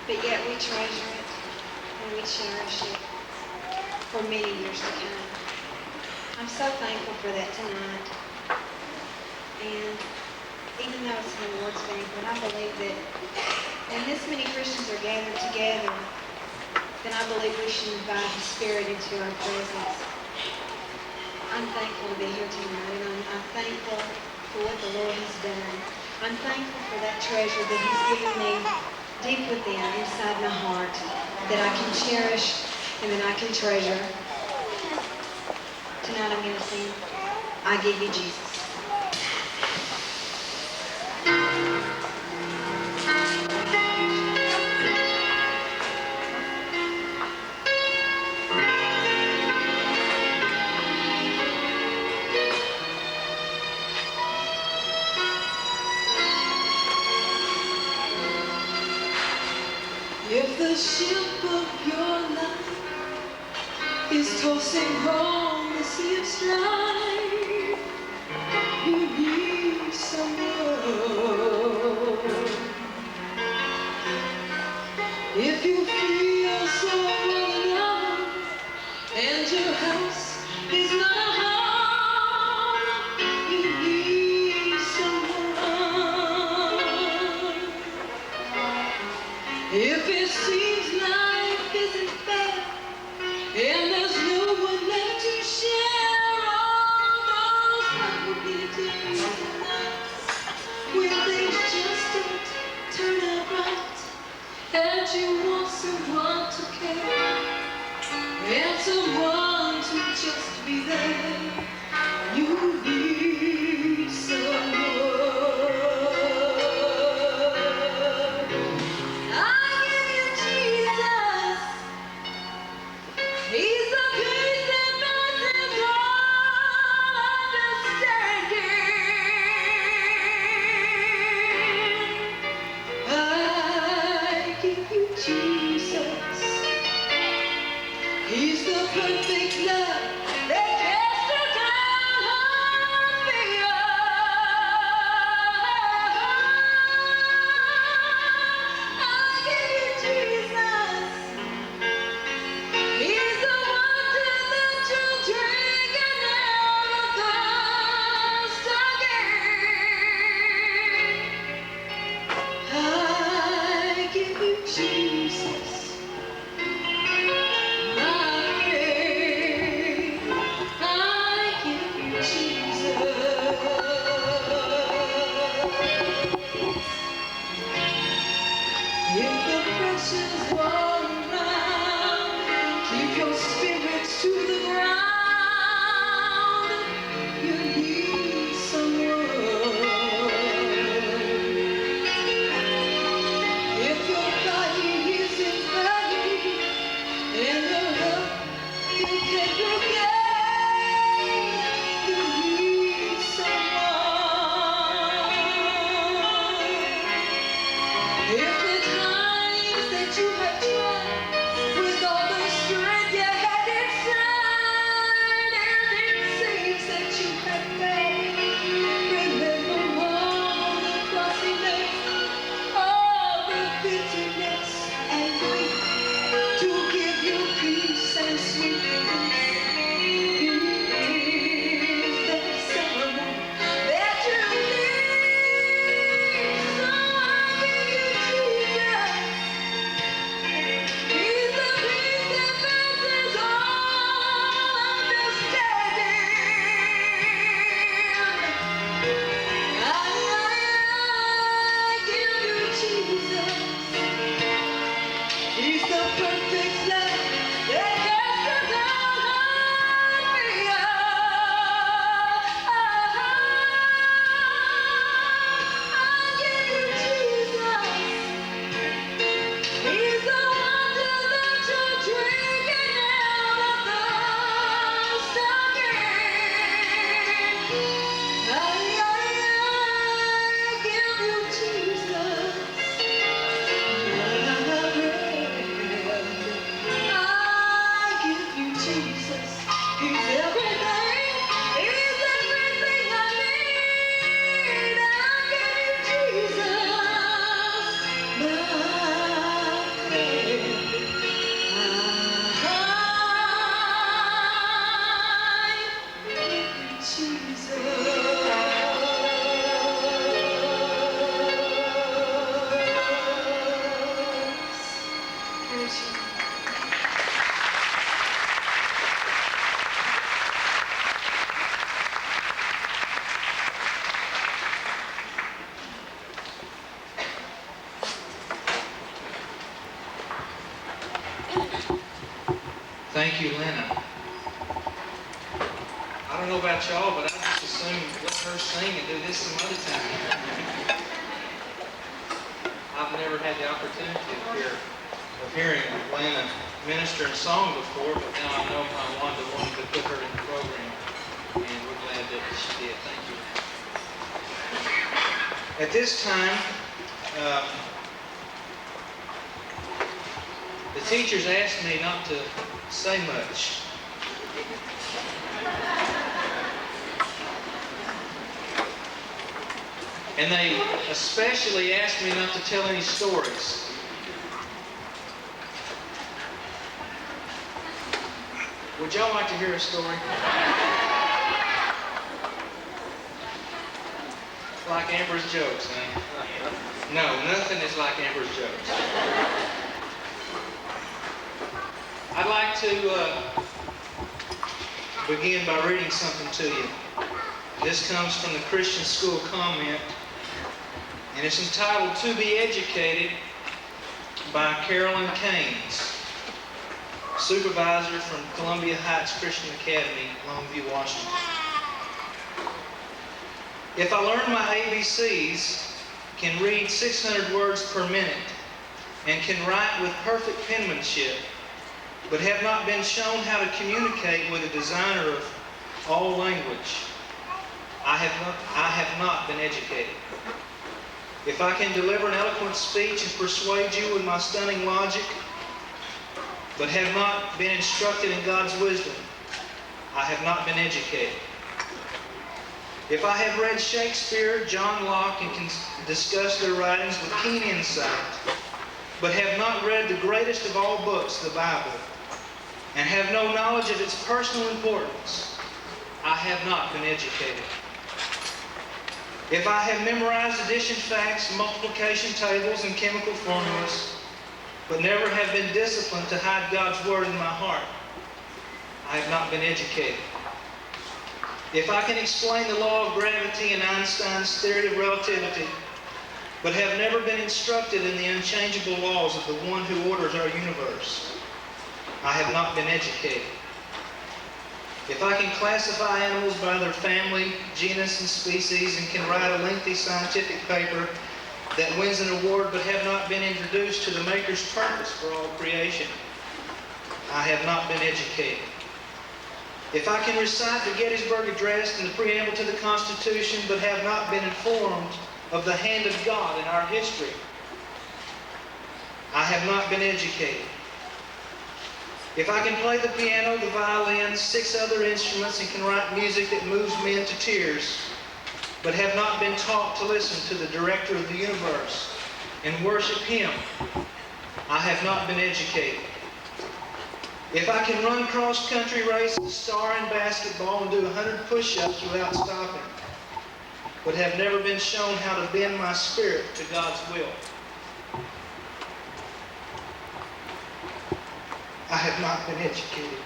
but yet we treasure it and we cherish it for many years to come. I'm so thankful for that tonight. And even though it's an awards banquet, I believe that when this many Christians are gathered together, then I believe we should invite the Spirit into our presence. I'm thankful to be here tonight, and I'm thankful for what the Lord has done. I'm thankful for that treasure that He's given me deep within, inside my heart, that I can cherish and that I can treasure. Tonight I'm going to sing, I Give You Jesus. If the ship of your life is tossing on the sea of strife, you need someone. If you feel so all alone and your house is not a home, you need someone. If it seems life isn't fair and there's no one left to share all those complicated days and nights when things just don't turn out right, and you want someone to care and someone to just be there, you need someone. He's the peace that passes all understanding. I give you Jesus. He's the perfect love that casts down all fear. I give you Jesus. He's the water that you drink and never thirst again. I give you Jesus, my friend. I give you Jesus. If the pressure's all around, keep your spirits to the ground. You need someone. If your body is in pain and your health you can't regain, you need someone. If the times that you have tried Thank you, Lena. I don't know about y'all, but I just assume let her sing and do this some other time. I've never had the opportunity of hearing Lena minister in song before, but now I know my Wanda wanted to put her in the program, and we're glad that she did. Thank you. At this time, the teachers asked me not to say much. And they especially asked me not to tell any stories. Would y'all like to hear a story? Like Amber's jokes, eh? No, nothing is like Amber's jokes. I'd like to begin by reading something to you. This comes from the Christian School Comment, and it's entitled "To Be Educated" by Carolyn Keynes, supervisor from Columbia Heights Christian Academy, Longview, Washington. If I learn my ABCs, can read 600 words per minute, and can write with perfect penmanship, but have not been shown how to communicate with a designer of all language, I have not been educated. If I can deliver an eloquent speech and persuade you with my stunning logic, but have not been instructed in God's wisdom, I have not been educated. If I have read Shakespeare, John Locke, and can discuss their writings with keen insight, but have not read the greatest of all books, the Bible, and have no knowledge of its personal importance, I have not been educated. If I have memorized addition facts, multiplication tables, and chemical formulas, but never have been disciplined to hide God's Word in my heart, I have not been educated. If I can explain the law of gravity and Einstein's theory of relativity, but have never been instructed in the unchangeable laws of the one who orders our universe, I have not been educated. If I can classify animals by their family, genus, and species, and can write a lengthy scientific paper that wins an award but have not been introduced to the Maker's purpose for all creation, I have not been educated. If I can recite the Gettysburg Address and the preamble to the Constitution but have not been informed of the hand of God in our history, I have not been educated. If I can play the piano, the violin, 6 other instruments, and can write music that moves men to tears, but have not been taught to listen to the director of the universe and worship Him, I have not been educated. If I can run cross-country races, star in basketball, and do 100 push-ups without stopping, but have never been shown how to bend my spirit to God's will, I have not been educated.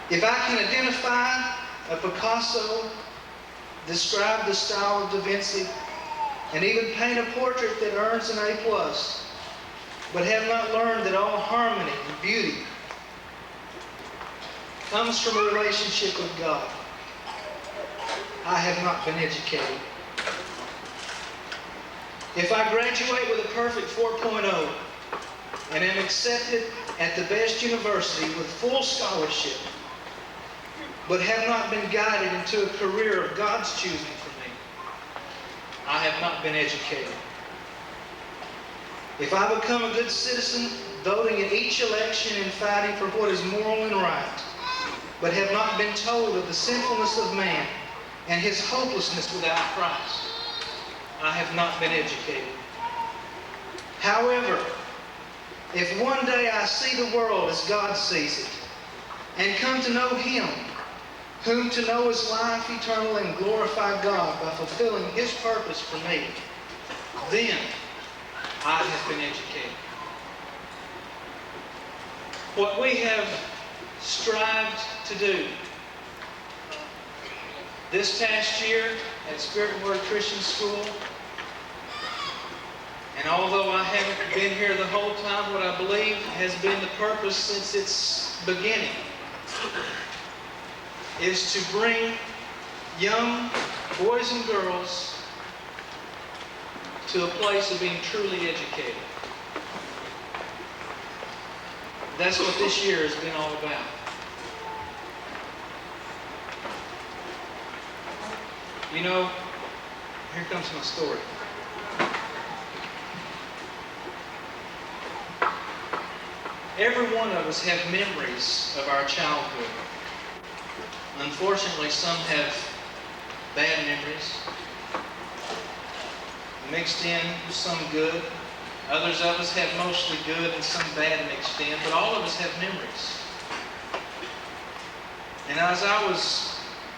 If I can identify a Picasso, describe the style of Da Vinci, and even paint a portrait that earns an A+, but have not learned that all harmony and beauty comes from a relationship with God, I have not been educated. If I graduate with a perfect 4.0 and am accepted at the best university with full scholarship, but have not been guided into a career of God's choosing for me, I have not been educated. If I become a good citizen, voting in each election and fighting for what is moral and right, but have not been told of the sinfulness of man and his hopelessness without Christ, I have not been educated. However, if one day I see the world as God sees it, and come to know Him, whom to know is life eternal, and glorify God by fulfilling His purpose for me, then I have been educated. What we have strived to do this past year at Spirit and Word Christian School, And although I haven't been here the whole time, what I believe has been the purpose since its beginning is to bring young boys and girls to a place of being truly educated. That's what this year has been all about. You know, here comes my story. Every one of us have memories of our childhood. Unfortunately, some have bad memories, mixed in with some good. Others of us have mostly good and some bad mixed in, but all of us have memories. And as I was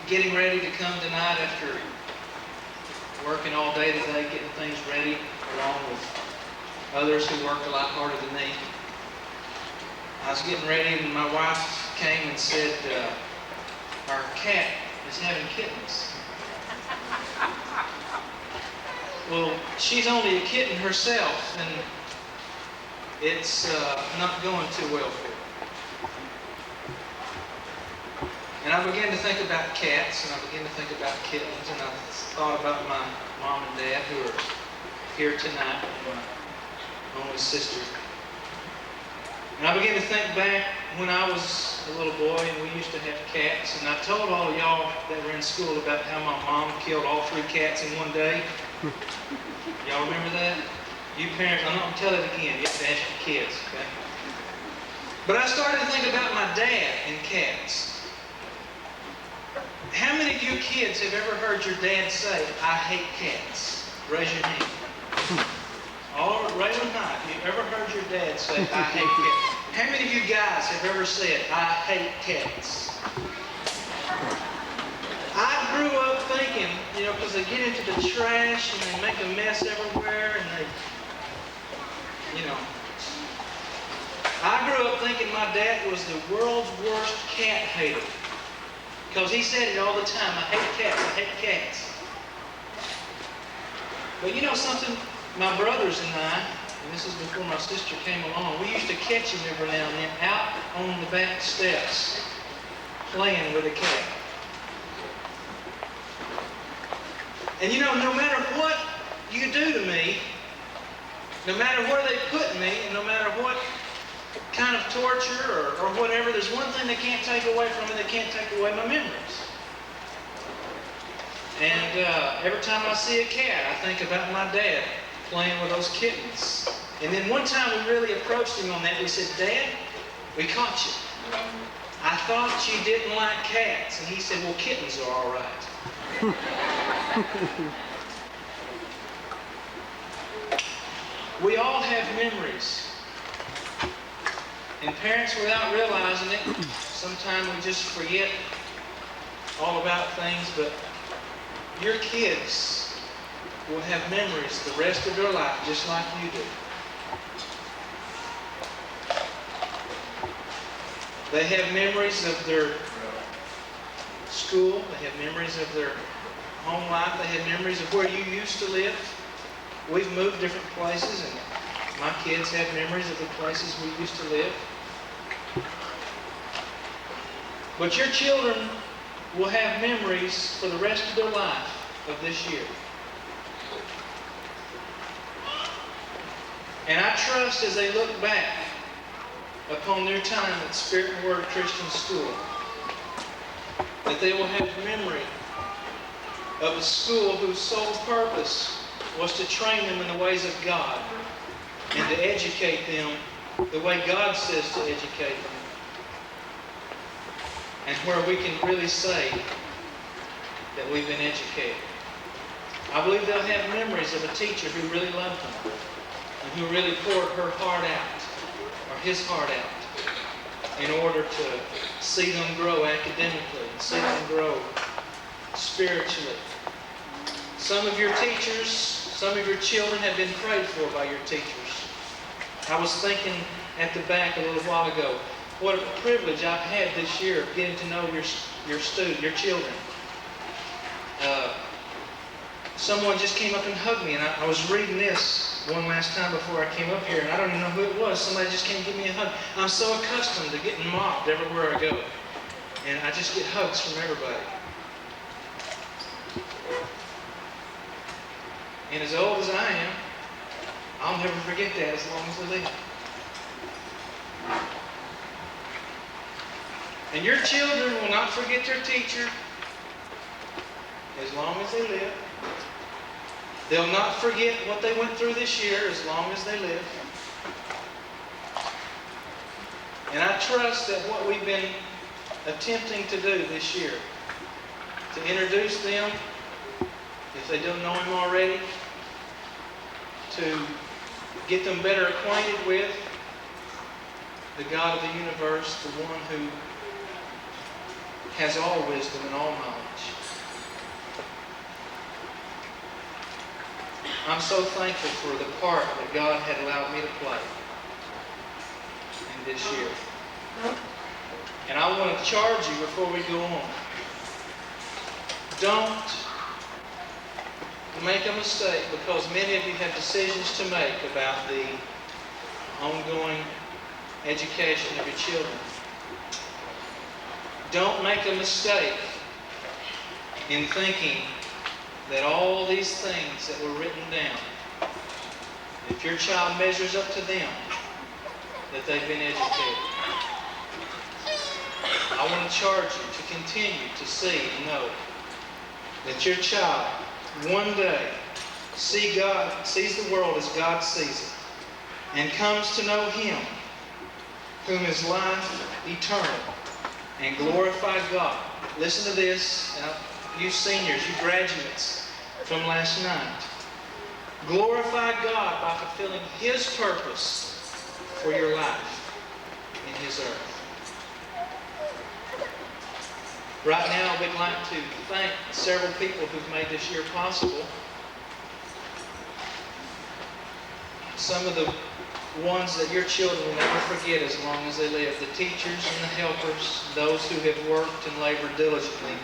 getting ready to come tonight after working all day today, getting things ready, along with others who work a lot harder than me, I was getting ready and my wife came and said, our cat is having kittens. Well, she's only a kitten herself, and it's not going too well for her. And I began to think about cats, and I began to think about kittens, and I thought about my mom and dad who are here tonight, and my only sister. And I began to think back when I was a little boy and we used to have cats, and I told all of y'all that were in school about how my mom killed all 3 cats in one day. Y'all remember that? You parents, I'm not going to tell it again. You have to ask your kids, okay? But I started to think about my dad and cats. How many of you kids have ever heard your dad say, "I hate cats"? Raise your hand. All raise them high. Have you ever heard your dad say, "I hate cats"? How many of you guys have ever said, "I hate cats"? I grew up thinking, you know, because they get into the trash and they make a mess everywhere and they, you know. I grew up thinking my dad was the world's worst cat hater. Because he said it all the time, "I hate cats, I hate cats." But you know something? My brothers and I, and this is before my sister came along, we used to catch him every now and then out on the back steps playing with a cat. And you know, no matter what you do to me, no matter where they put me, and no matter what kind of torture or whatever, there's one thing they can't take away from me. They can't take away my memories. And every time I see a cat, I think about my dad playing with those kittens. And then one time we really approached him on that. We said, "Dad, we caught you. I thought you didn't like cats." And he said, "Well, kittens are all right." We all have memories. And parents, without realizing it, sometimes we just forget all about things, but your kids will have memories the rest of their life just like you do. They have memories of their school, they have memories of their home life, they have memories of where you used to live. We've moved different places, and my kids have memories of the places we used to live. But your children will have memories for the rest of their life of this year. And I trust as they look back upon their time at Spirit and Word Christian School, that they will have memory of a school whose sole purpose was to train them in the ways of God and to educate them the way God says to educate them. And where we can really say that we've been educated. I believe they'll have memories of a teacher who really loved them and who really poured her heart out, or his heart out, in order to see them grow academically and see them grow spiritually. Some of your teachers, some of your children have been prayed for by your teachers. I was thinking at the back a little while ago, what a privilege I've had this year of getting to know your children. Someone just came up and hugged me, and I was reading this one last time before I came up here, and I don't even know who it was. Somebody just came and give me a hug. I'm so accustomed to getting mobbed everywhere I go. And I just get hugs from everybody. And as old as I am, I'll never forget that as long as I live. And your children will not forget their teacher as long as they live. They'll not forget what they went through this year as long as they live. And I trust that what we've been attempting to do this year, to introduce them, if they don't know Him already, to get them better acquainted with the God of the universe, the one who has all wisdom and all knowledge. I'm so thankful for the part that God had allowed me to play in this year. And I want to charge you before we go on. Don't make a mistake, because many of you have decisions to make about the ongoing education of your children. Don't make a mistake in thinking that all these things that were written down, if your child measures up to them, that they've been educated. I want to charge you to continue to see and know that your child one day sees the world as God sees it, and comes to know Him, whom is life eternal, and glorify God. Listen to this, you seniors, you graduates from last night. Glorify God by fulfilling His purpose for your life in His earth. Right now, we'd like to thank several people who've made this year possible. Some of the ones that your children will never forget as long as they live. The teachers and the helpers, those who have worked and labored diligently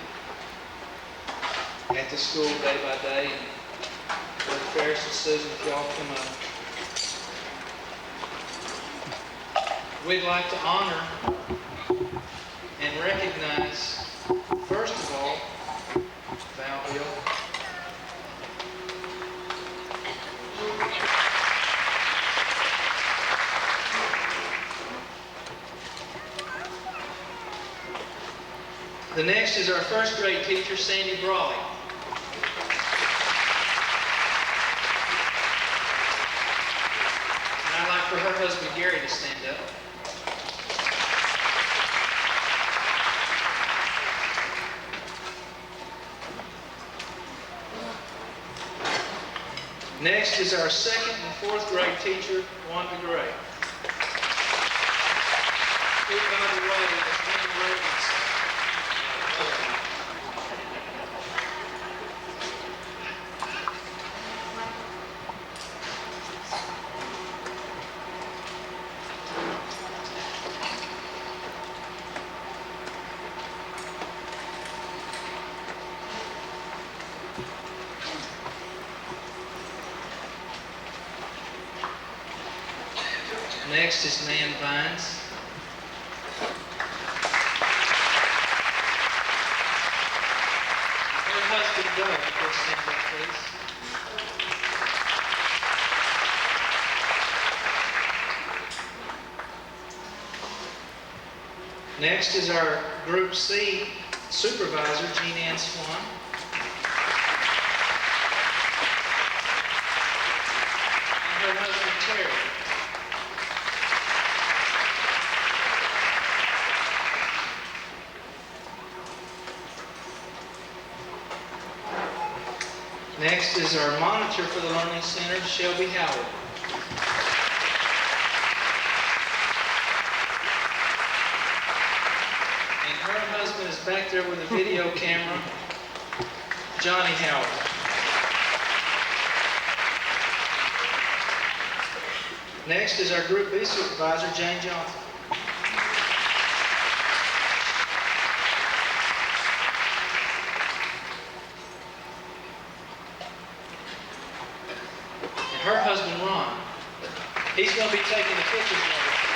at the school day by day. And Brother Ferris and Susan, if y'all come up. We'd like to honor and recognize, first of all, Val Hill. The next is our first grade teacher, Sandy Brawley. And I'd like for her husband, Gary, to stand up. Next is our second and fourth grade teacher, Wanda Gray. Who, by the way, is Wanda Gray. Next is Nan Vines. Her husband, Doug, please stand up, please. Next is our Group C supervisor, Jean Ann Swan. And her husband, Terry. Next is our monitor for the Learning Center, Shelby Howard. And her husband is back there with a video camera, Johnny Howard. Next is our Group B supervisor, Jane Johnson. her husband, Ron. He's going to be taking the pictures and everything.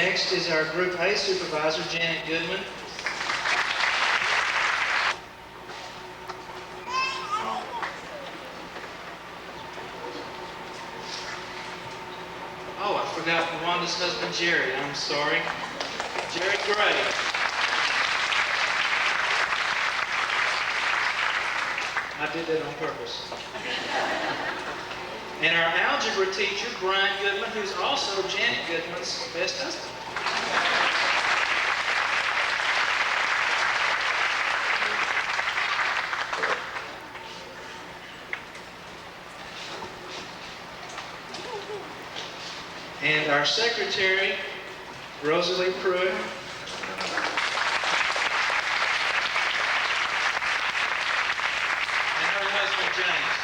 Next is our Group A supervisor, Janet Goodman. Oh, I forgot Wanda's husband, Jerry. I'm sorry. Jerry Gray. I did that on purpose. And our algebra teacher, Brian Goodman, who's also Janet Goodman's best husband. And our secretary, Rosalie Pruitt. And her husband, James.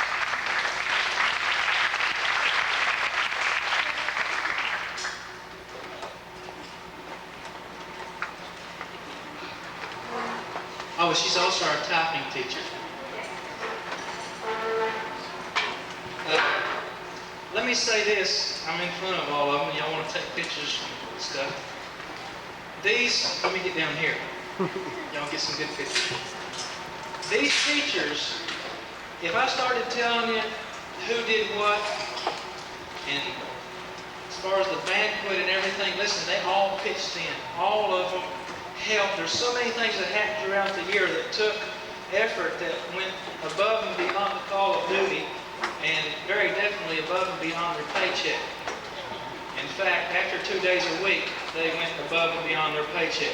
Oh, she's also our typing teacher. Let me say this. I'm in front of all of them. Y'all want to take pictures and stuff. These, let me get down here. Y'all get some good pictures. These teachers, if I started telling you who did what, and as far as the banquet and everything, listen, they all pitched in. All of them helped. There's so many things that happened throughout the year that took effort, that went above and beyond the call of duty, and very definitely above and beyond their paycheck. In fact, after 2 days a week, they went above and beyond their paycheck.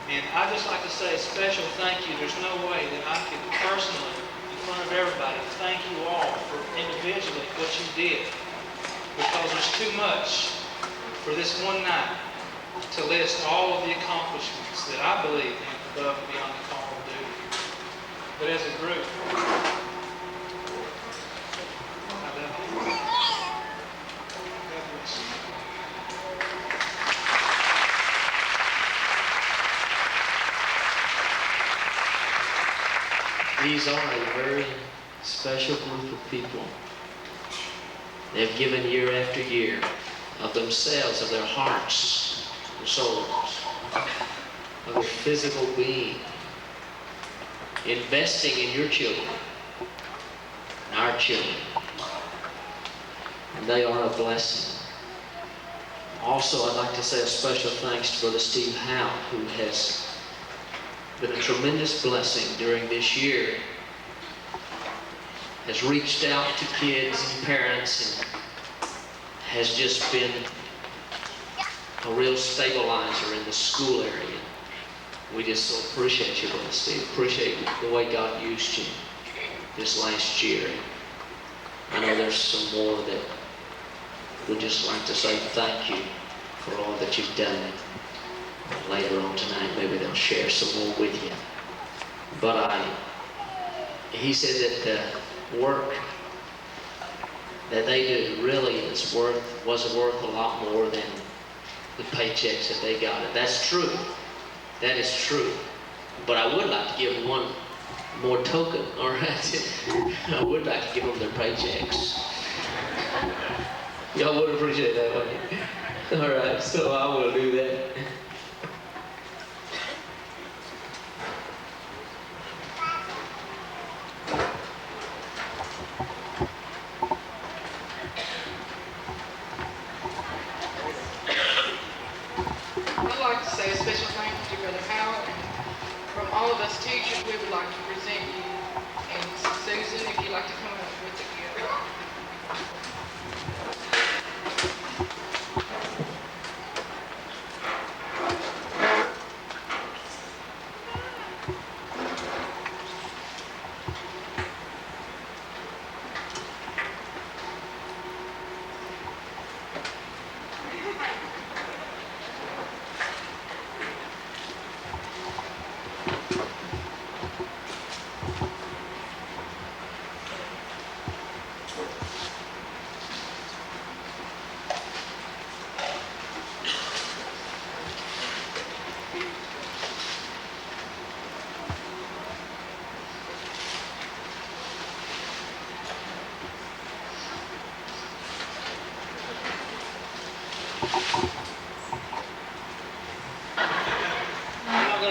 And I'd just like to say a special thank you. There's no way that I could personally, in front of everybody, thank you all for individually what you did. Because there's too much for this one night to list all of the accomplishments that I believe went above and beyond the call of duty. But as a group, I love you. God bless you. These are a very special group of people. They've given year after year of themselves, of their hearts and souls, of their physical being, investing in your children and our children. And they are a blessing. Also, I'd like to say a special thanks to Brother Steve Howe, who has been a tremendous blessing during this year, has reached out to kids and parents, and has just been a real stabilizer in the school area. We just so appreciate you, Brother Steve. Appreciate the way God used you this last year. I know there's some more that we'd just like to say thank you for all that you've done. Later on tonight, maybe they'll share some more with you. But he said that the work that they do really was worth a lot more than the paychecks that they got. And that's true. That is true. But I would like to give one more token, all right? I would like to give them their paychecks. Y'all would appreciate that, wouldn't you? All right, so I will do that. I'd like to say a special thank you to Brother Howard. From all of us teachers, we would like to present you. And Susan, if you'd like to come up with the gift.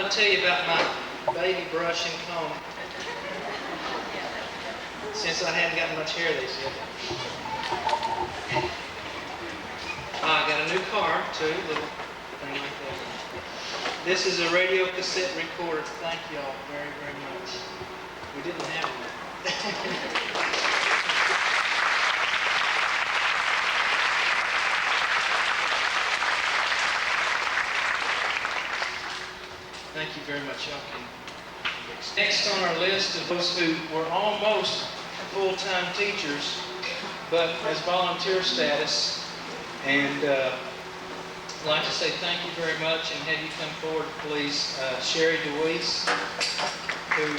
to tell you about my baby brush and comb. Since I hadn't got much hair this year. I got a new car too, little thing like that. This is a radio cassette recorder. Thank y'all very, very much. We didn't have one. Thank you very much. Y'all can. Next on our list of those who were almost full-time teachers, but as volunteer status, and I'd like to say thank you very much and have you come forward, please. Sherry DeWeese, who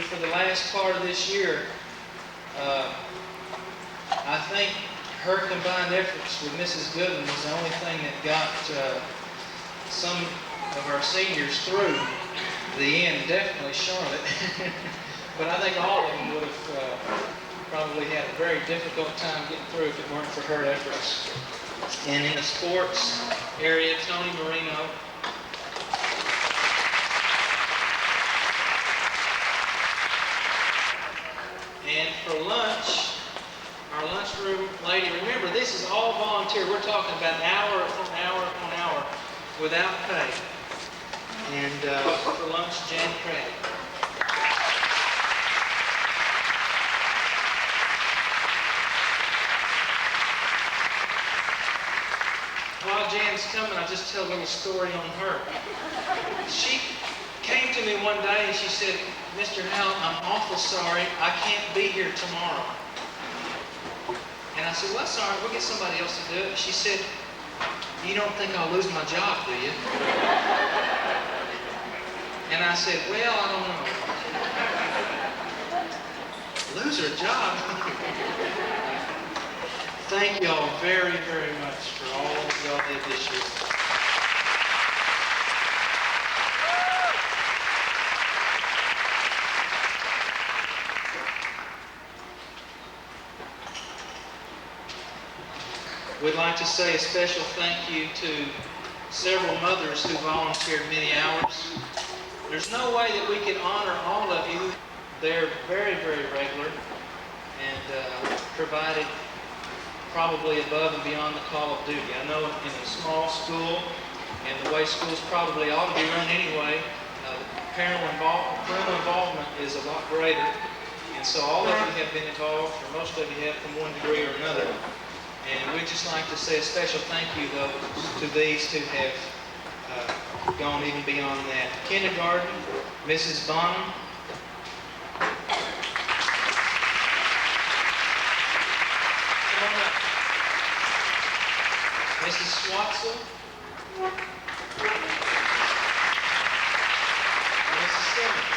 for the last part of this year, I think her combined efforts with Mrs. Goodwin was the only thing that got some of our seniors through the end, definitely Charlotte. But I think all of them would have probably had a very difficult time getting through if it weren't for her efforts. And in the sports area, Tony Marino. And for lunch, our lunchroom lady, remember this is all volunteer. We're talking about hour upon hour upon hour without pay. And for lunch, Jan Craddock. While Jan's coming, I'll just tell a little story on her. She came to me one day and she said, "Mr. Howell, I'm awful sorry. I can't be here tomorrow." And I said, "Well, that's all right. We'll get somebody else to do it." She said, "You don't think I'll lose my job, do you?" And I said, "Well, I don't know." Lose her job? Thank y'all very, very much for all y'all did this year. We'd like to say a special thank you to several mothers who volunteered many hours. There's no way that we can honor all of you. They're very, very regular and provided probably above and beyond the call of duty. I know in a small school and the way schools probably ought to be run anyway, parental involvement is a lot greater. And so all of you have been involved, or most of you have from one degree or another. And we'd just like to say a special thank you, though, to these who have gone even beyond that. Kindergarten, Mrs. Bonham. Come on up. Mrs. Swatzel. Mrs. Simmons.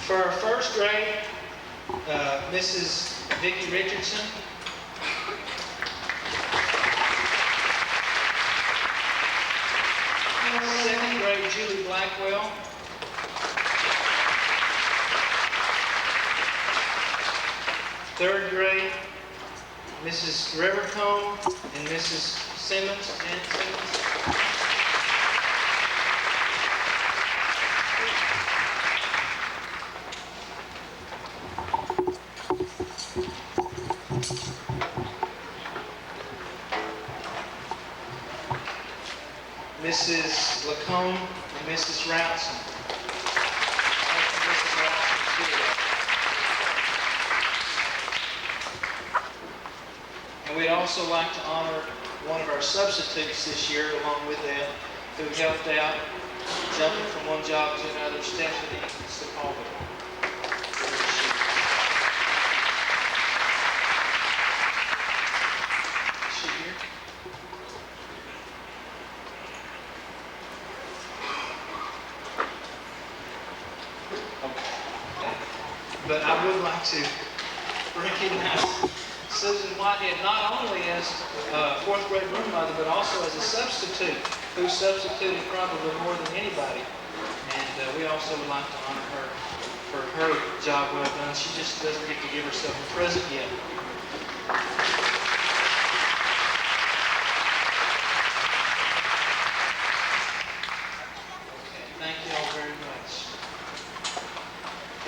For our first grade, Mrs. Vicki Richardson. Second grade, Julie Blackwell. Third grade, Mrs. Revercombe and Mrs. Simmons. Aunt Simmons. Mrs. Lacombe and Mrs. Routson. And we'd also like to honor one of our substitutes this year along with them who helped out, jumping from one job to another, Stephanie Sepulveda. Is she here? But I would like to recognize Susan Whitehead not only as fourth grade room mother, but also as a substitute, who substituted probably more than anybody. And we also would like to honor her for her job well done. She just doesn't get to give herself a present yet. Okay, thank you all very much.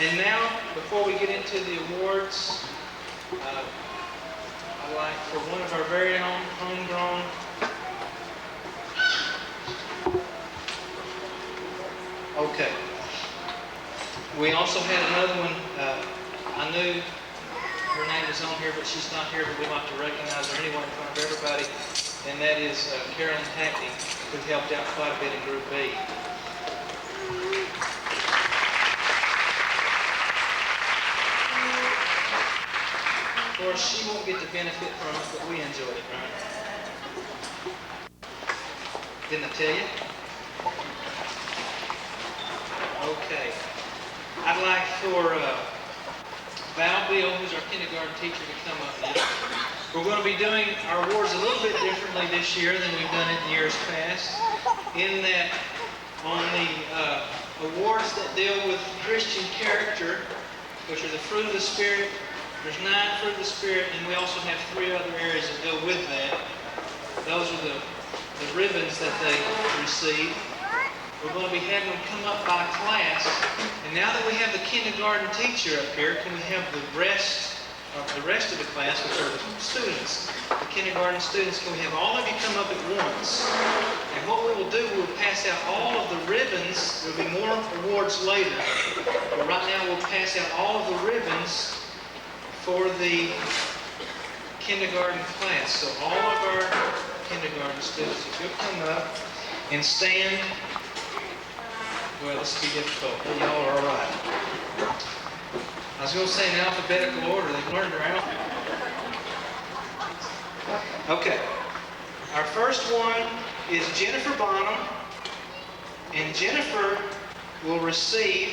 And now, before we get into the awards, I'd like for one of our very own homegrown okay. We also had another one. I knew her name was on here, but she's not here, but we'd like to recognize her anyway in front of everybody. And that is Carolyn Hackney, who helped out quite a bit in Group B. Of course, she won't get the benefit from it, but we enjoyed it, right? Didn't I tell you? Okay. I'd like for Val Bill, who's our kindergarten teacher, to come up now. We're going to be doing our awards a little bit differently this year than we've done it in years past, in that on the awards that deal with Christian character, which are the fruit of the Spirit, there's 9 fruit of the Spirit, and we also have 3 other areas that go with that. Those are the ribbons that they receive. We're going to be having them come up by class. And now that we have the kindergarten teacher up here, can we have the rest of the class, which are the students, the kindergarten students, can we have all of you come up at once? And what we will do, we will pass out all of the ribbons. There will be more awards later. But right now we'll pass out all of the ribbons for the kindergarten class. So all of our kindergarten students, if you'll come up and stand. Well, this will be difficult, but y'all are all right. I was going to say in alphabetical order. They've learned their alphabet. Okay. Our first one is Jennifer Bonham. And Jennifer will receive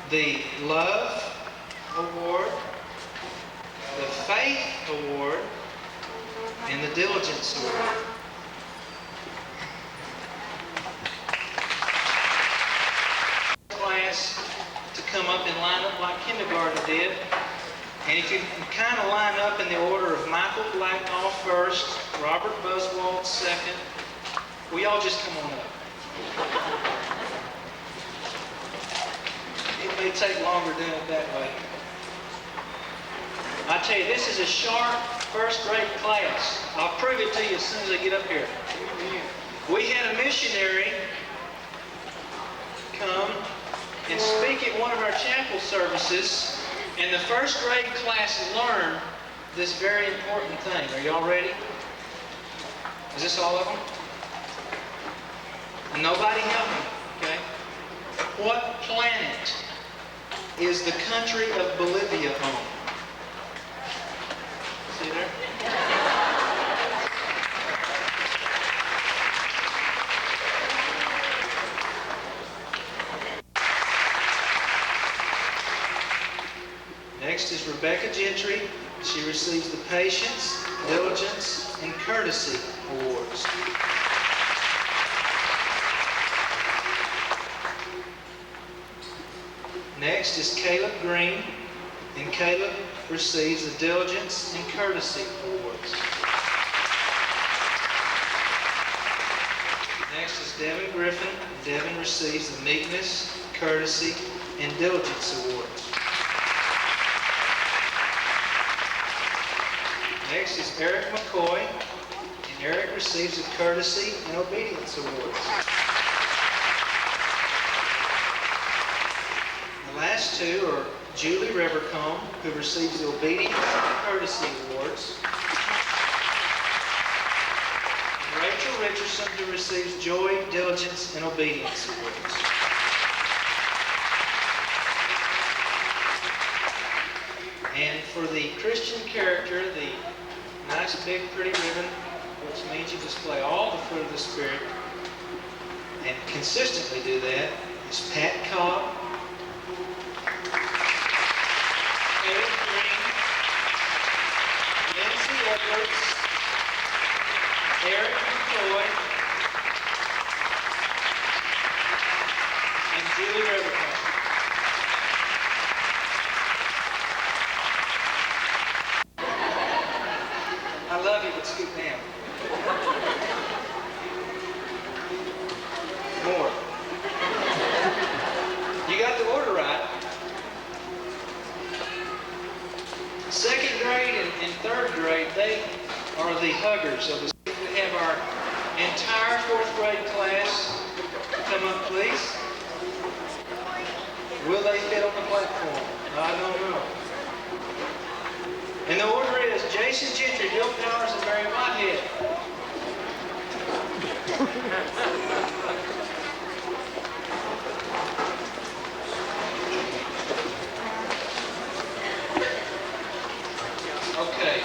the Love Award, the Faith Award, and the Diligence Award. Class to come up and line up like kindergarten did. And if you can kind of line up in the order of Michael Blacknall first, Robert Buswald second, will y'all just come on up? It may take longer doing it that way. I tell you, this is a sharp first grade class. I'll prove it to you as soon as I get up here. We had a missionary come and speak at one of our chapel services, and the first grade class learned this very important thing. Are y'all ready? Is this all of them? Nobody help me, okay? What planet is the country of Bolivia on? See there? Next is Rebecca Gentry. She receives the Patience, Diligence, and Courtesy Awards. Next is Caleb Green, and Caleb receives the Diligence and Courtesy Awards. Next is Devin Griffin. Devin receives the Meekness, Courtesy, and Diligence Awards. Next is Eric McCoy, and Eric receives the Courtesy and Obedience Awards. The last two are Julie Revercombe, who receives the Obedience and Courtesy Awards, and Rachel Richardson, who receives Joy, Diligence, and Obedience Awards. And for the Christian character, the nice big pretty ribbon, which means you display all the fruit of the Spirit and consistently do that, is Pat Cobb. Edwards, Eric McCoy, and Julie Rivercombe. I love you, but scoot down. More. You got the order right. Second grade and third grade, they are the huggers of the school. We have our entire fourth grade class. Come up, please. Will they fit on the platform? I don't know. And the order is Jason Gentry, Bill Powers, and Mary Whitehead. Okay.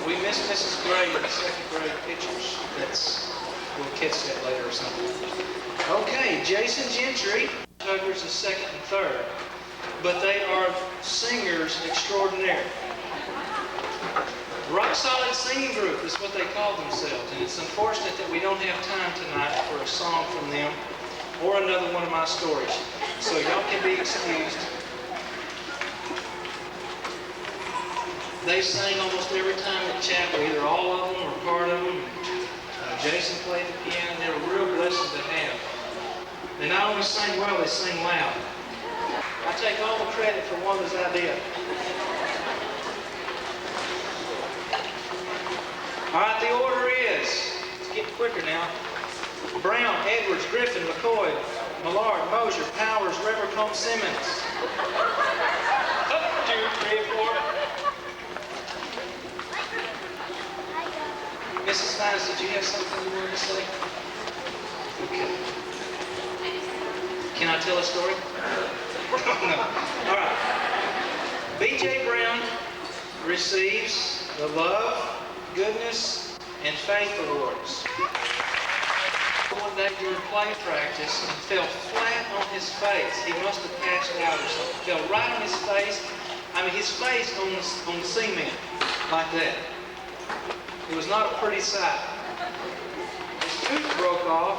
We missed Mrs. Gray in the second grade pictures. We'll catch that later or something. Okay, Jason Gentry, huggers is second and third. But they are singers extraordinaire. Rock Solid Singing Group is what they call themselves, and it's unfortunate that we don't have time tonight for a song from them or another one of my stories. So y'all can be excused. They sang almost every time at chapel, either all of them or part of them. Jason played the piano, and they were a real blessing to have. They not only sang well, they sang loud. I take all the credit for Wanda's idea. All right, the order is, let's get quicker now. Brown, Edwards, Griffin, McCoy, Millard, Mosier, Powers, Rivercombe, Simmons. Up, 2, 3, 4. Mrs. Hines, did you have something you wanted to say? Okay. Can I tell a story? No. All right. B.J. Brown receives the Love, Goodness, and Faith Awards. One day during play practice, he fell flat on his face. He must have passed out or something. Fell right on his face. I mean, his face on the cement, like that. It was not a pretty sight. His tooth broke off,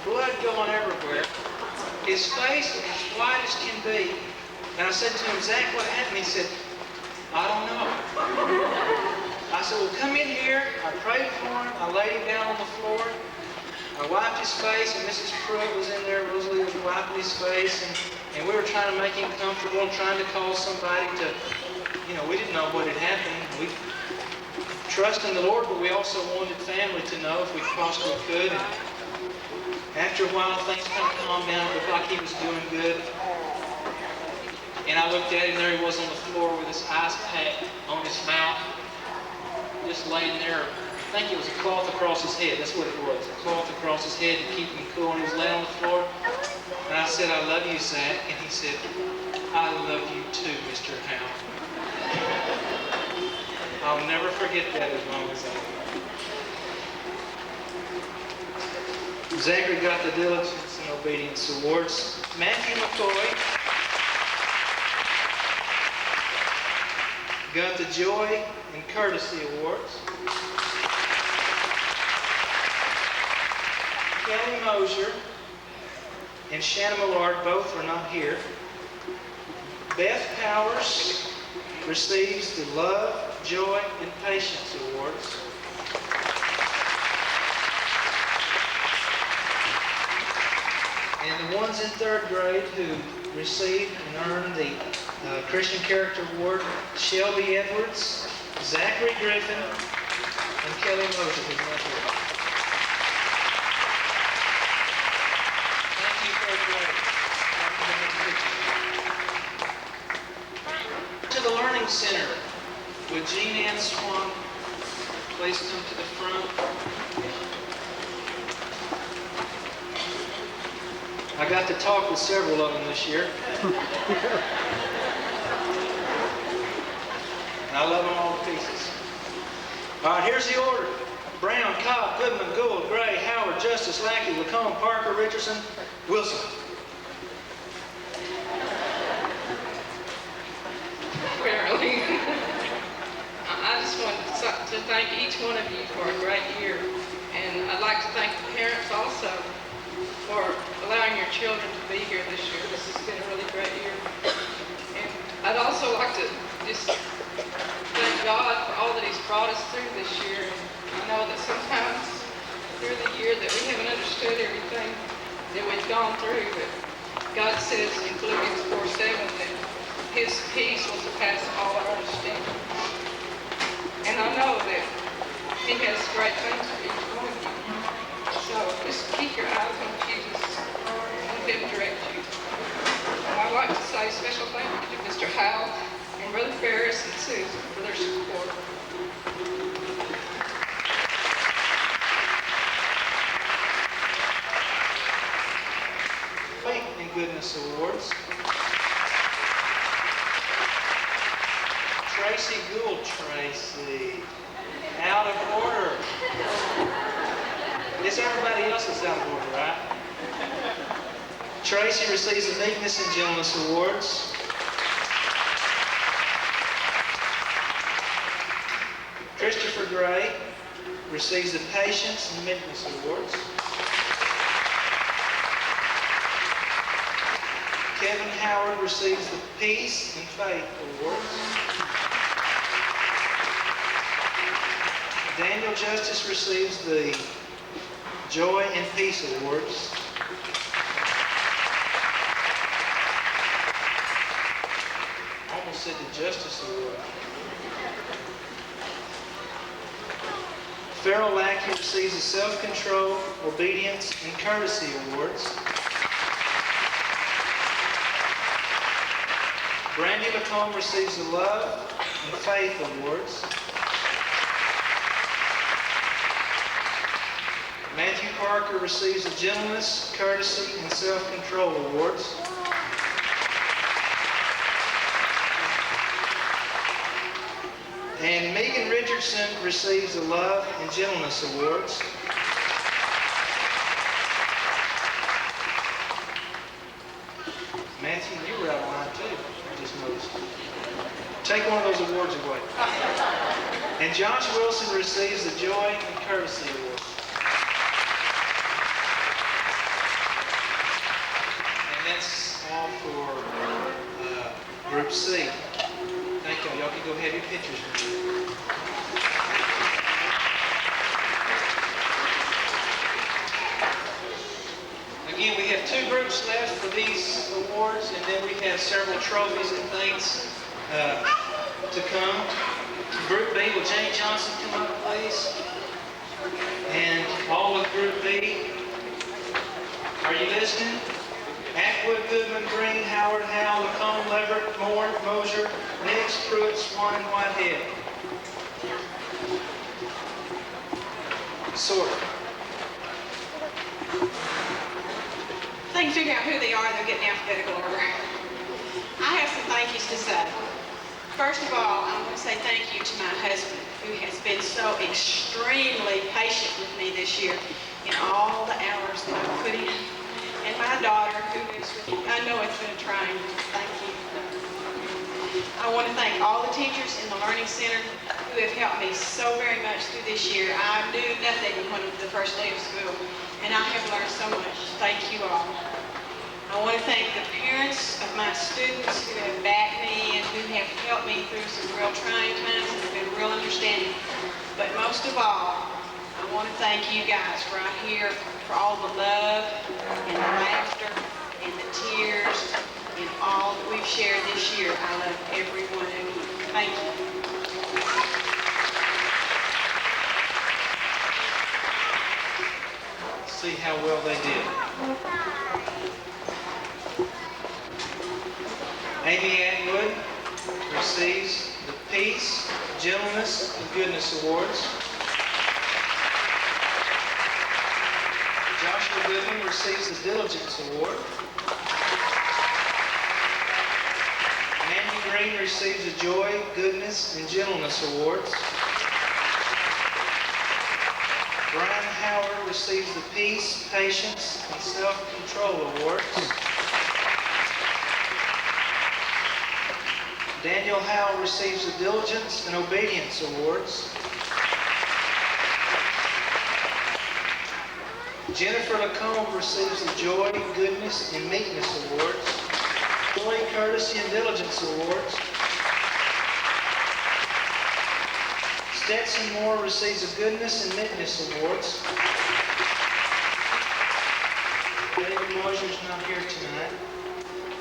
blood going everywhere. His face was as white as can be. And I said to him, Zach, what happened? He said, I don't know. I said, well, come in here. I prayed for him. I laid him down on the floor. I wiped his face, and Mrs. Pruitt was in there. Rosalie was wiping his face, and we were trying to make him comfortable and trying to call somebody to, we didn't know what had happened. We trust in the Lord, but we also wanted family to know if we possibly could. And after a while, things kind of calmed down. It looked like he was doing good. And I looked at him, there he was on the floor with his ice pack on his mouth, just laying there. I think it was a cloth across his head. That's what it was, a cloth across his head to keep him cool. And he was laying on the floor. And I said, I love you, Zach. And he said, I love you too, Mr. Howe. I'll never forget that as long as I live. Zachary got the Diligence and Obedience Awards. Matthew McCoy got the Joy and Courtesy Awards. Kelly Mosier and Shannon Millard both are not here. Beth Powers receives the Love, Joy, and Patience Awards. And the ones in third grade who received and earned the Christian Character Award, Shelby Edwards, Zachary Griffin, and Kelly Mosier, who's not here. Thank you, third grade. To the Learning Center. Would Jean Ann Swan please come to the front? I got to talk with several of them this year. And I love them all to pieces. All right, here's the order. Brown, Cobb, Goodman, Gould, Gray, Howard, Justice, Lackey, Lacombe, Parker, Richardson, Wilson. Apparently. I just wanted to to thank each one of you for a great year. And I'd like to thank the parents also for allowing your children to be here this year. This has been a really great year. And I'd also like to just thank God for all that He's brought us through this year. And I know that sometimes through the year that we haven't understood everything that we've gone through, but God says in Philippians 4:7 that His peace will surpass all our understanding. And I know that He has great things for each one of you. So just keep your eyes on Jesus and let Him direct you. And I'd like to say a special thank you to Mr. Howell and Brother Ferris and Susan for their support. Faith and Goodness Awards. Tracy Gould. Tracy. Out of order. It's everybody else that's out of order, right? Tracy receives the Meekness and Gentleness Awards. Christopher Gray receives the Patience and Meekness Awards. Kevin Howard receives the Peace and Faith Awards. Daniel Justice receives the Joy and Peace Awards. I almost said the Justice Award. Farrell Lackey receives the Self-Control, Obedience, and Courtesy Awards. Brandy Lacombe receives the Love and Faith Awards. Matthew Parker receives the Gentleness, Courtesy, and Self-Control Awards. And Megan Richardson receives the Love and Gentleness Awards. Matthew, you were out of line too, I just noticed. Take one of those awards away. And Josh Wilson receives the Joy and Courtesy Award. And that's all for Group C. Thank y'all. Y'all can go have your pictures. Again, we have two groups left for these awards, and then we have several trophies and things to come. Group B, will Jane Johnson come up, please? And all of Group B, are you listening? Atwood, Goodman, Green, Howard, Howell, Lacombe, Leverett, Moore, Mosier, Nix, Pruitt, Swan, and Whitehead. Sort of. If they can figure out who they are, they'll get in alphabetical order. I have some thank yous to say. First of all, I want to say thank you to my husband, who has been so extremely patient with me this year in all the hours that I've put in. And my daughter, who is with me, I know it's been a trying. Thank you. I want to thank all the teachers in the Learning Center who have helped me so very much through this year. I knew nothing when the first day of school, and I have learned so much. Thank you all. I want to thank the parents of my students who have backed me and who have helped me through some real trying times and have been real understanding. But most of all, I want to thank you guys right here for all the love and the laughter and the tears and all that we've shared this year. I love every one of you. Thank you. See how well they did. Amy Atwood receives the Peace, Gentleness, and Goodness Awards. Joshua Goodman receives the Diligence Award. Mandy Green receives the Joy, Goodness, and Gentleness Awards. Brian Howard receives the Peace, Patience, and Self-Control Awards. Daniel Howell receives the Diligence and Obedience Awards. Jennifer Lacombe receives the Joy, Goodness, and Meekness Awards. Joy, Courtesy, and Diligence Awards. Stetson Moore receives the Goodness and Meekness Awards. David Mosher's not here tonight.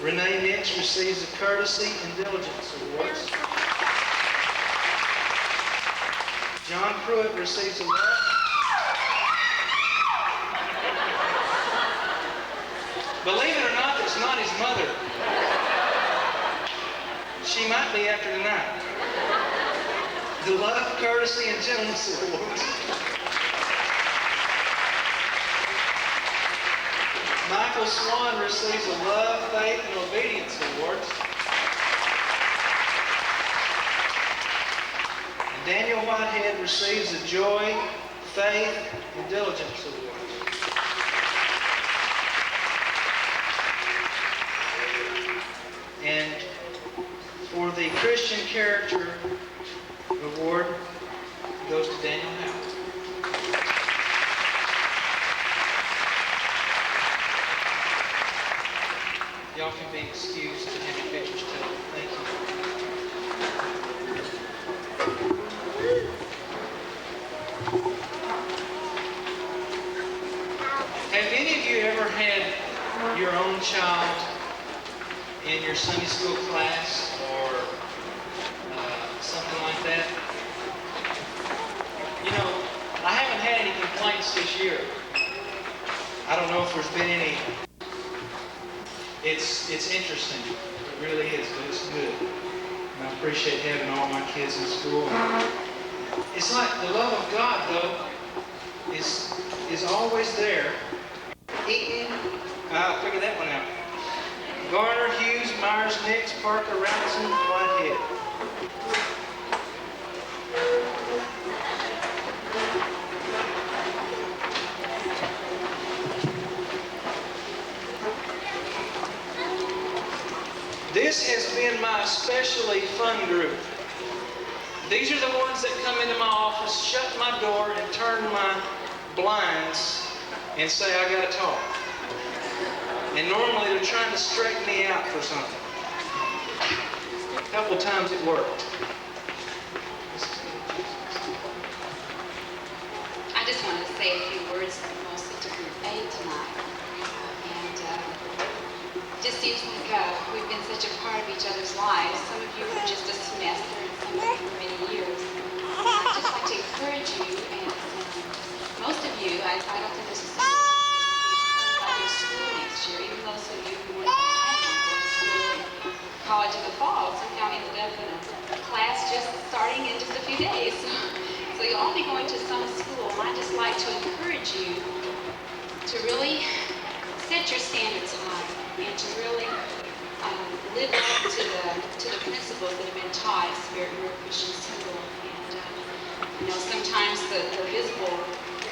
Renee Nix receives the Courtesy and Diligence Awards. John Pruitt receives the Love. Believe it or not, it's not his mother. She might be after tonight. The Love, Courtesy, and Gentleness Awards. Michael Swan receives the Love, Faith, and Obedience Awards. And Daniel Whitehead receives the Joy, Faith, and Diligence Awards. And for the Christian Character Award, goes to Daniel Howard. Y'all can be excused to have your pictures taken. Thank you. Have any of you ever had your own child in your Sunday school class or something like that? You know, I haven't had any complaints this year. I don't know if there's been any. It's interesting. It really is, but it's good. And I appreciate having all my kids in school. It's like the love of God, though, is always there. Eaton, I'll figure that one out. Garner, Hughes, Myers, Nix, Parker, Robinson, Whitehead. This has been my especially fun group. These are the ones that come into my office, shut my door, and turn my blinds and say, I gotta talk. And normally they're trying to straighten me out for something. A couple times it worked. I just wanted to say a few words mostly to Group A tonight. And just seems like we've been such a part of each other's lives. Some of you for just a semester and some of you for many years. I'd just like to encourage you, and most of you, I don't think this is something about your school next year, even those of you who were planning on going to school in college in the fall, somehow ended up in a class just starting in just a few days. So you'll all be going to some school, and I'd just like to encourage you to really set your standards high and to really live up to the principles that have been taught at Spirit River Christian School. And sometimes the visible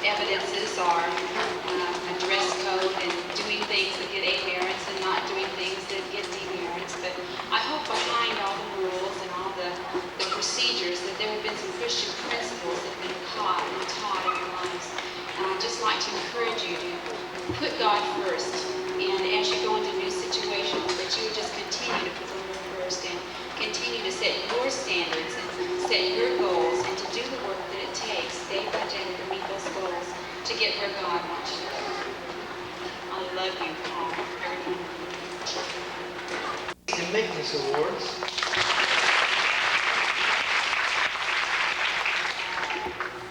evidences are a dress code and doing things that get A merits and not doing things that get D merits. But I hope behind all the rules and all the procedures that there have been some Christian principles that have been taught in your lives. And I'd just like to encourage you to put God first. And as you go into new situations, that you would just continue to put the Lord first and continue to set your standards and set your goals and to do the work that it takes day by day to meet those goals to get where God wants you to go. I love you all very much. And Meekness Awards.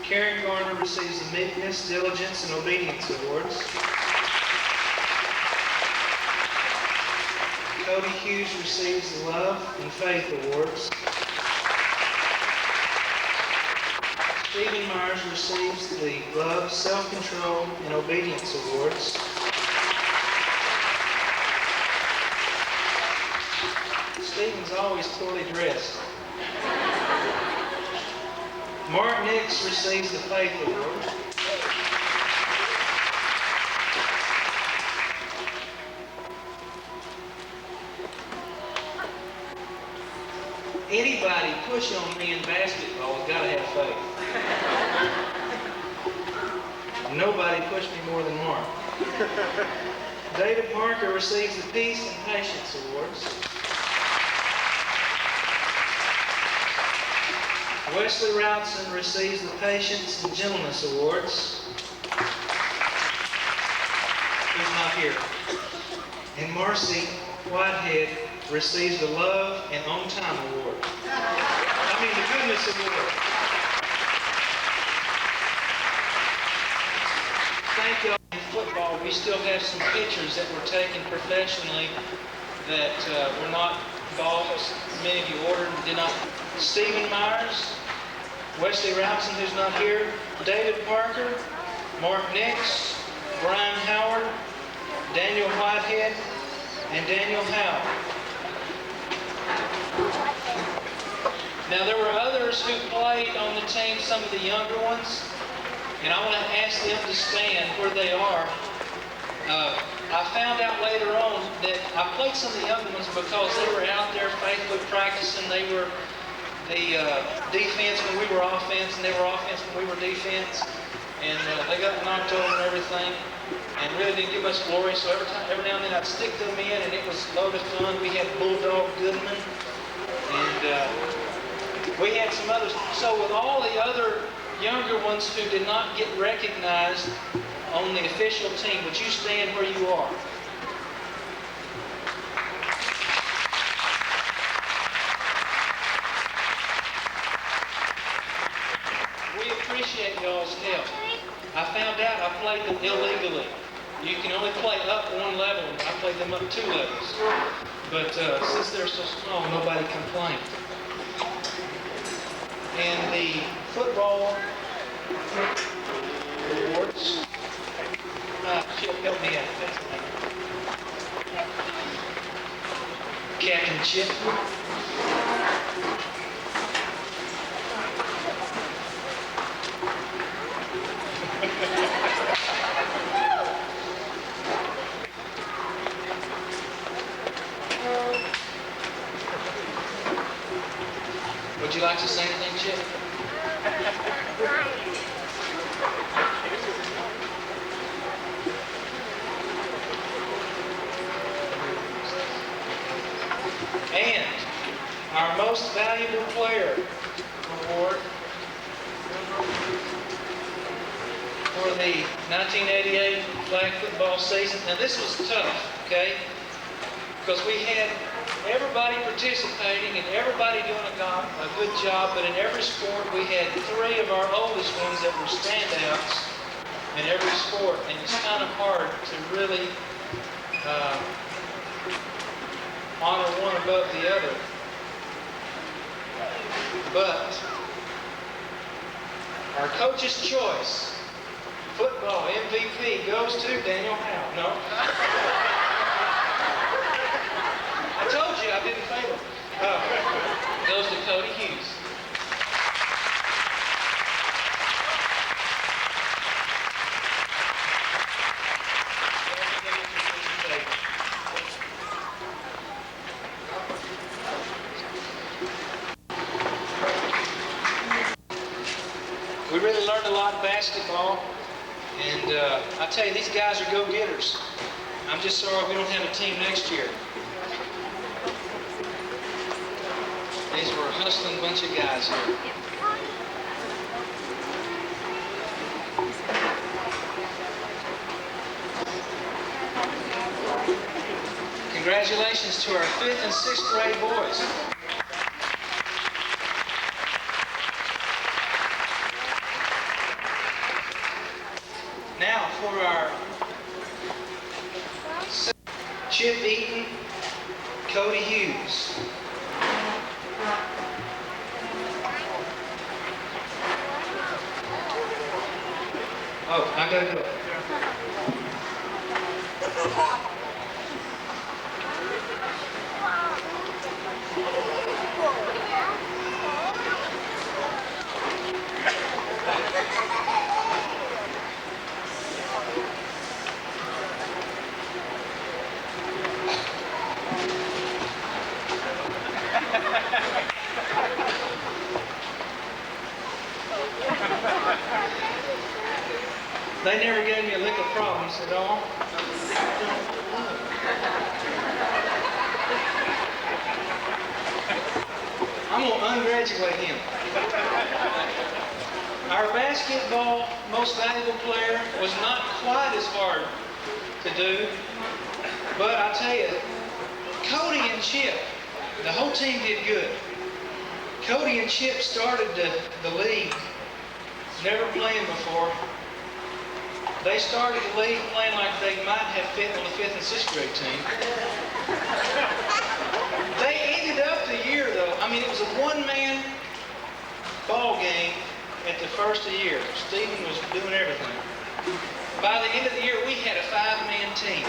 Karen Garner receives the Meekness, Diligence, and Obedience Awards. Cody Hughes receives the Love and Faith Awards. Stephen Myers receives the Love, Self-Control, and Obedience Awards. Stephen's always poorly dressed. Mark Nix receives the Faith Award. Anybody push on me in basketball has got to have faith. Nobody push touch me more than Mark. David Parker receives the Peace and Patience Awards. Wesley Routson receives the Patience and Gentleness Awards. Who's not here? And Marcy Whitehead receives the Love and On Time Award. The Goodness Award. Thank y'all. In football, we still have some pictures that were taken professionally that were not bought. Many of you ordered and did not. Stephen Myers, Wesley Routson, who's not here, David Parker, Mark Nix, Brian Howard, Daniel Whitehead, and Daniel Howe. Now, there were others who played on the team, some of the younger ones, and I want to ask them to stand where they are. I found out later on that I played some of the younger ones because they were out there faithfully practicing. They were the defense when we were offense, and they were offense when we were defense. And they got knocked over and everything, and really didn't get much glory. So every now and then I'd stick them in, and it was a load of fun. We had Bulldog Goodman, and we had some others. So with all the other younger ones who did not get recognized on the official team, would you stand where you are? We appreciate y'all's help. I found out I played them illegally. You can only play up one level, and I played them up 2 levels. But since they're so small, nobody complained. And the football awards. Chip, help me out. Captain Chip. Would you like to say anything, Chip? And our most valuable player award for the 1988 flag football season. Now this was tough, okay? Because we had everybody participating and everybody doing a good job, but in every sport we had 3 of our oldest ones that were standouts in every sport, and it's kind of hard to really honor one above the other. But our coach's choice, football MVP, goes to Daniel Howe. No? I told you I didn't fail him. Goes to Cody Hughes. We really learned a lot of basketball, and I tell you, these guys are go-getters. I'm just sorry we don't have a team next year. These were a hustling bunch of guys here. Congratulations to our 5th and 6th grade boys. Now for our Chip Eaton, Cody Hughes. Oh, I gotta go. They never gave me a lick of problems at all. I'm going to ungraduate him. Our basketball most valuable player was not quite as hard to do, but I tell you, Cody and Chip, the whole team did good. Cody and Chip started the league, never playing before. They started the league playing like they might have fit on the 5th and 6th grade team. They ended up the year, though. I mean, it was a one-man ball game at the first of the year. Stephen was doing everything. By the end of the year, we had a 5-man team.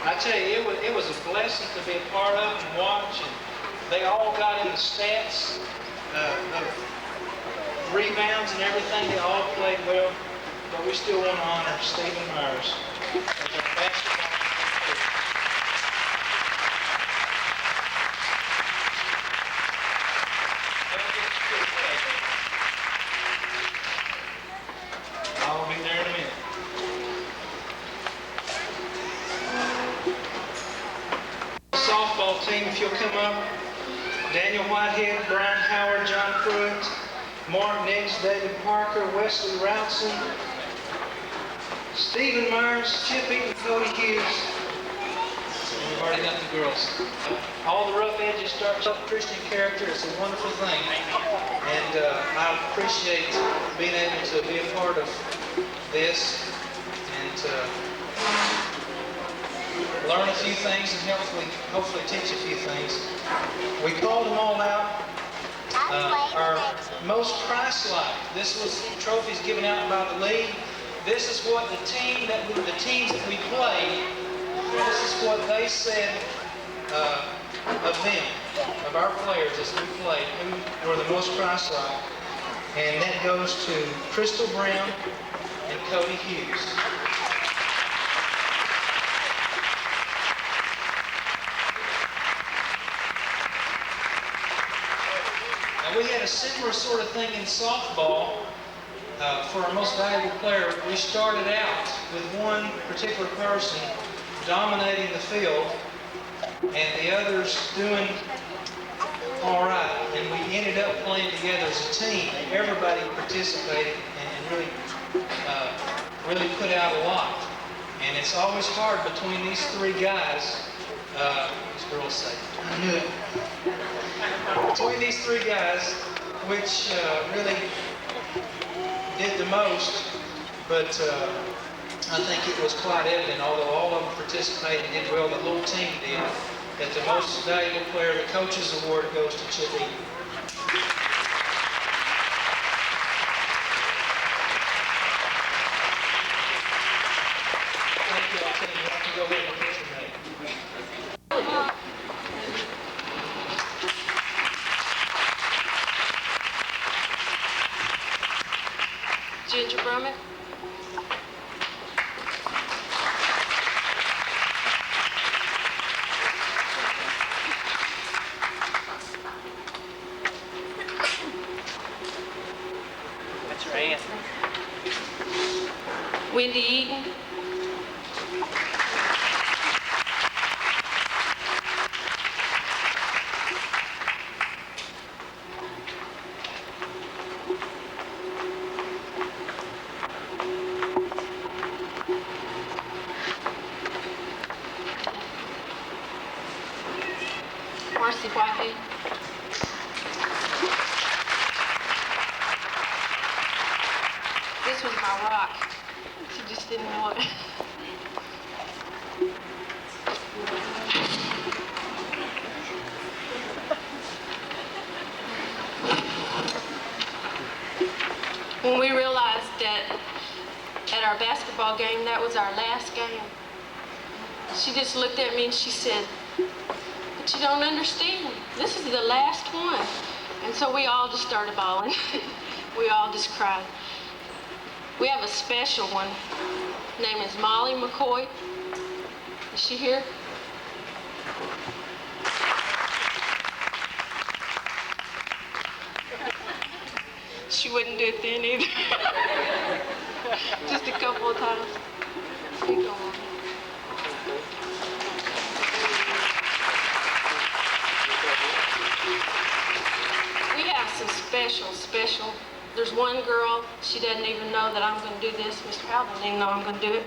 I tell you, it was a blessing to be a part of and watch. And they all got in the stats of rebounds and everything. They all played well. But we still want to honor Stephen Myers as our basketball coach. I'll be there in a minute. Softball team, if you'll come up. Daniel Whitehead, Brian Howard, John Pruitt, Mark Nix, David Parker, Wesley Routson, Stephen Myers, Chip Eaton, Cody Hughes. And we've already got the girls. All the rough edges start up Christian character. It's a wonderful thing. And I appreciate being able to be a part of this and learn a few things and hopefully teach a few things. We called them all out. Our most Christ-like. This was trophies given out by the league. This is what the teams that we played. This is what they said of them, of our players as we played, who were the most Christ-like. And that goes to Crystal Brown and Cody Hughes. We had a similar sort of thing in softball for our most valuable player. We started out with one particular person dominating the field and the others doing all right. And we ended up playing together as a team. Everybody participated and really put out a lot. And it's always hard between these three guys. These girls say, I knew it. Between these three guys, which really did the most, but I think it was quite evident, although all of them participated and did well, the whole team did, that the most valuable player, the coach's award, goes to Chip Eaton. Thank you all, team. You can go ahead and picture me. Ginger Brummett. That's your aunt. Wendy Eaton. Marcy Whitehead. This was my rock. She just didn't want it. When we realized that at our basketball game, that was our last game, she just looked at me and she said, "But you don't understand. This is the last one." And so we all just started bawling. We all just cried. We have a special one. Her name is Molly McCoy. Is she here? She wouldn't do it then either. Just a couple of times. Keep going. We have some special. There's one girl, she doesn't even know that I'm going to do this. Mr. Howell doesn't even know I'm going to do it.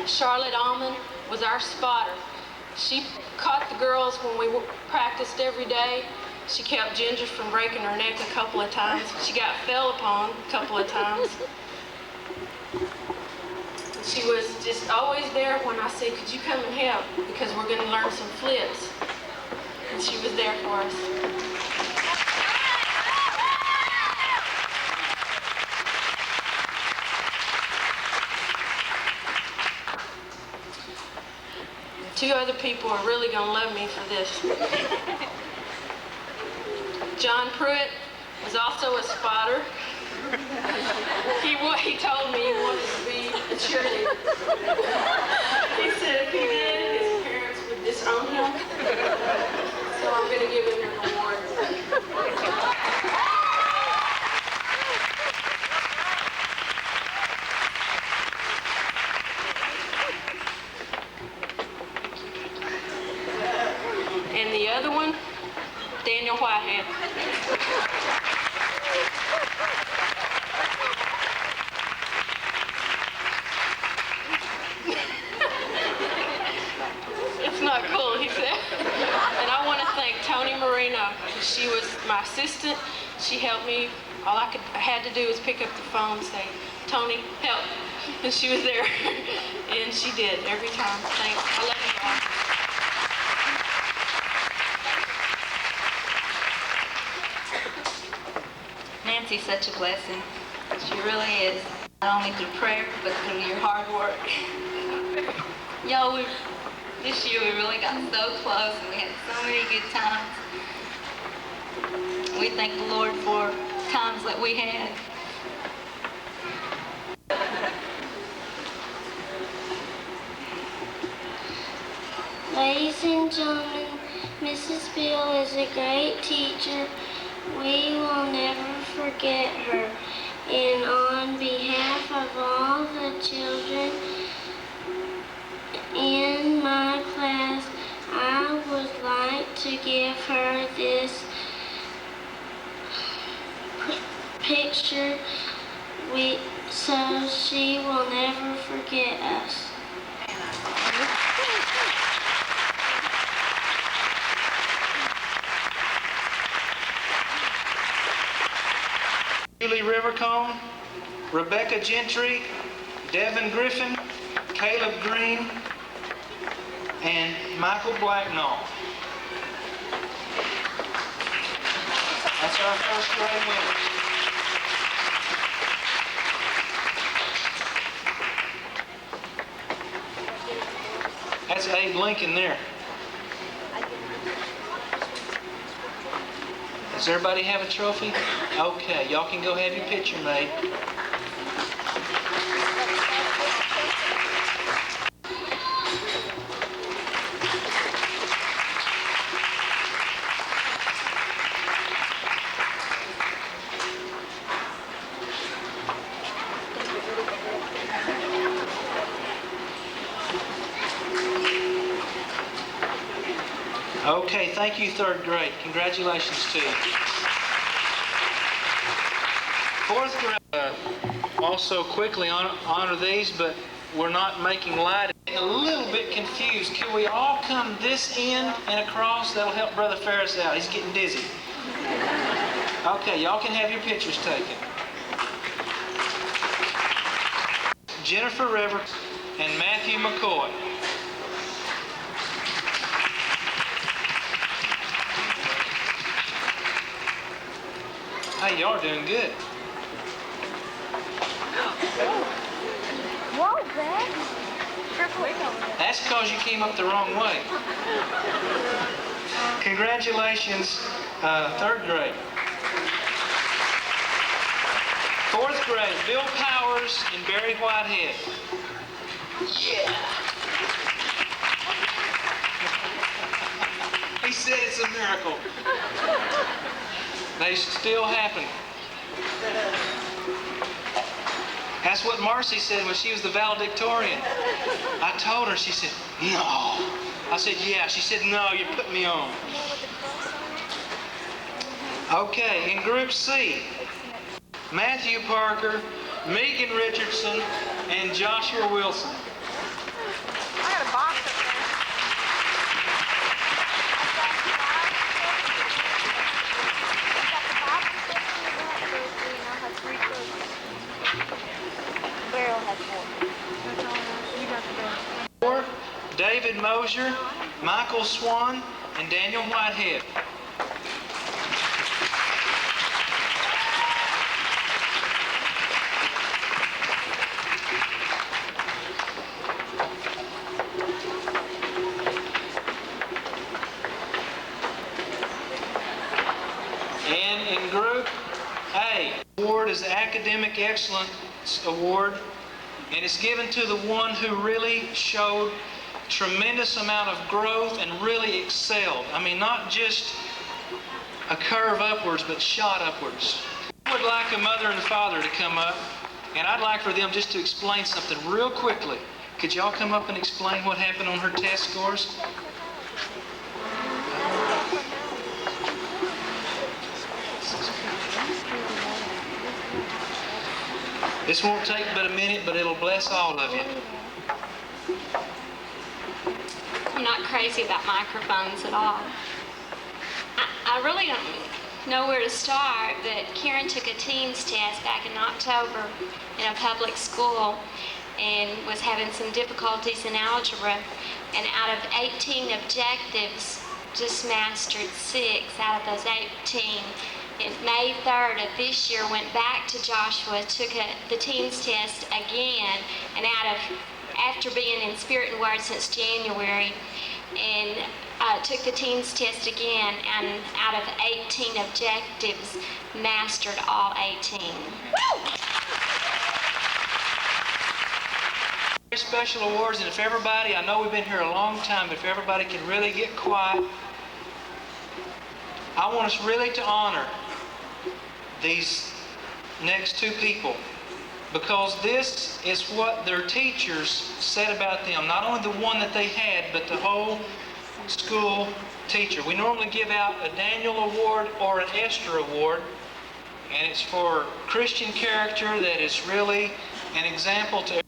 Charlotte Almond was our spotter. She caught the girls when we practiced every day. She kept Ginger from breaking her neck a couple of times. She got fell upon a couple of times. She was just always there when I said, could you come and help? Because we're going to learn some flips. And she was there for us. Two other people are really going to love me for this. John Pruitt was also a spotter. He told me he wanted to be a cheerleader. He said if he did, his parents would disown him. So I'm going to give him an award. And the other one, Daniel Whitehead. It's not cool, he said. And I want to thank Tony Marino. She was my assistant. She helped me. All I had to do was pick up the phone and say, Tony, help. And she was there. And she did every time. Thanks. I love you all. Nancy's such a blessing. She really is. Not only through prayer, but through your hard work. Y'all, this year we really got so close and we had so many good times. We thank the Lord for times that we had. Ladies and gentlemen, Mrs. Bill is a great teacher. We will never forget her. And on behalf of all the children in my class, I would like to give her this picture so she will never forget us. Julie Rivercombe, Rebecca Gentry, Devin Griffin, Caleb Green, and Michael Blacknall. That's our first grade winners. That's Abe Lincoln there. Does everybody have a trophy? Okay, y'all can go have your picture made. Okay, thank you, third grade. Congratulations to you. Fourth grade, also quickly honor these, but we're not making light. A little bit confused. Can we all come this end and across? That'll help Brother Ferris out. He's getting dizzy. Okay, y'all can have your pictures taken. Jennifer River and Matthew McCoy. Hey, y'all are doing good. Whoa, Dad. That's because you came up the wrong way. Congratulations, third grade. Fourth grade, Bill Powers and Barry Whitehead. Yeah. He said it's a miracle. They still happen. That's what Marcy said when she was the valedictorian. I told her, she said, no. I said, yeah. She said, no, you put me on. Okay, in Group C, Matthew Parker, Megan Richardson, and Joshua Wilson. I got a box up there. Barrel has 4. That's all I know. You got the barrel. 4, David Mosier, Michael Swan, and Daniel Whitehead. And in Group A, the award is the Academic Excellence Award, and it's given to the one who really showed tremendous amount of growth and really excelled. I mean, not just a curve upwards, but shot upwards. I would like a mother and father to come up, and I'd like for them just to explain something real quickly. Could y'all come up and explain what happened on her test scores? This won't take but a minute, but it'll bless all of you. I'm not crazy about microphones at all. I really don't know where to start, but Karen took a teens test back in October in a public school and was having some difficulties in algebra. And out of 18 objectives, just mastered 6 out of those 18. And May 3rd of this year went back to Joshua, took the teens test again, and after being in Spirit and Word since January, and took the teens test again, and out of 18 objectives, mastered all 18. Very special awards, and if everybody, I know we've been here a long time, but if everybody can really get quiet, I want us really to honor these next 2 people, because this is what their teachers said about them. Not only the one that they had, but the whole school teacher. We normally give out a Daniel Award or an Esther Award, and it's for Christian character that is really an example to